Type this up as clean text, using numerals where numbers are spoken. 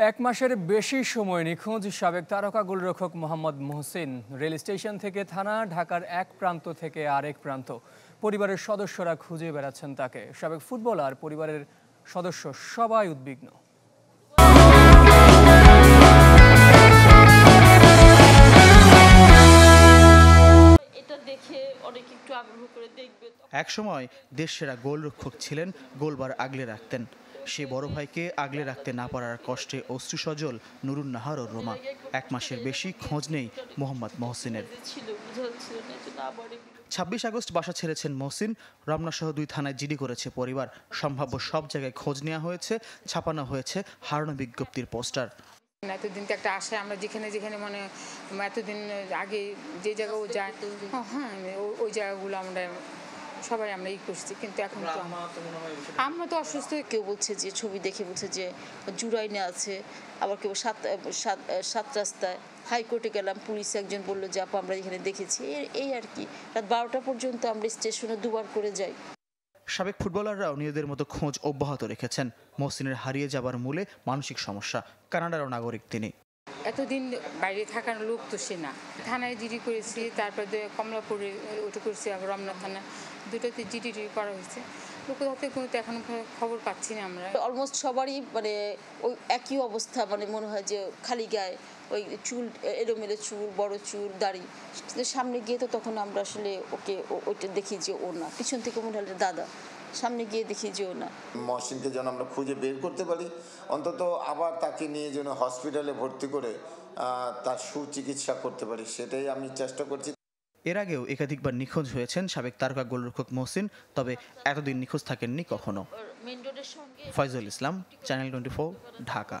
এক মাসের বেশি সময় নিখোঁজ সাবেক তারকা গোলরক্ষক মোহাম্মদ মহসিন। রেল স্টেশন থেকে থানা, ঢাকার এক প্রান্ত থেকে আরেক প্রান্ত, পরিবারের সদস্যরা খুঁজে বেড়াচ্ছেন তাকে। সাবেক ফুটবলার, পরিবারের সদস্য সবাই উদ্বিগ্ন। এক সময় দেশসেরা গোলরক্ষক ছিলেন, গোলবার আগলে রাখতেন। সে বড় ভাইকে আগলে রাখতে না পারার কষ্টে অশ্রুসজল নুরুন নাহার ও রোমা। এক মাসের বেশি খোঁজ নেই মোহাম্মদ মহসিনের। ২৬ আগস্ট বাসা ছেড়েছেন মহসিন। রমনাসহ ২ থানায় জিডি করেছে পরিবার। সম্ভাব্য সব জায়গায় খোঁজ নেওয়া হয়েছে, ছাপানো হয়েছে হারানো বিজ্ঞপ্তির পোস্টার। এতদিন তো একটা আশায় আমরা যেখানে মানে এতদিন আগে যে জায়গায় ও যায়, হ্যাঁ ওই জায়গাগুলো আমরা সবাই আমরা করছি, কিন্তু এখন তো আমরা তো অসুস্থ। কেউ বলছে যে ছবি দেখে বলছে যে জুরাইনে আছে, আবার কেউ সাত রাস্তায়। হাইকোর্টে গেলাম, পুলিশ একজন বললো যে আপু আমরা এখানে দেখেছি। এই আর কি, রাত 12টা পর্যন্ত আমরা স্টেশনে দুবার করে যাই। সাবেক ফুটবলাররাও নিজেদের মতো খোঁজ অব্যাহত রেখেছেন। মহসিনের হারিয়ে যাবার মূলে মানসিক সমস্যা। কানাডারও নাগরিক তিনি। এতদিন বাইরে থাকার লোক তো সে না। থানায় জিডি করেছি, তারপরে কমলাপুরে ওটা করেছি, আবার রমনা থানা, দুটোতে জিডি করা হয়েছে। লোকের হাতে কোনো তো এখন খবর পাচ্ছি না আমরা। অলমোস্ট সবারই মানে ওই একই অবস্থা, মানে মনে হয় যে খালি গায়ে, ওই চুল এলোমেলো চুল, বড় চুল, দাড়ি। সামনে গিয়ে তো তখন আমরা আসলে ওকে ওইটা দেখি যে ও না, পিছন থেকে মনে হলে দাদা, সামনে গিয়ে দেখি যে ও না। মহসিনকে যেন আমরা খুঁজে বের করতে পারি, অন্তত আবার তাকে নিয়ে যেন হসপিটালে ভর্তি করে তার সুচিকিৎসা করতে পারি, সেটাই আমি চেষ্টা করছি। এর আগেও একাধিকবার নিখোঁজ হয়েছেন সাবেক তারকা গোলরক্ষক মহসিন, তবে এতদিন নিখোঁজ থাকেননি কখনো। ফয়জুল ইসলাম, চ্যানেল 24, ঢাকা।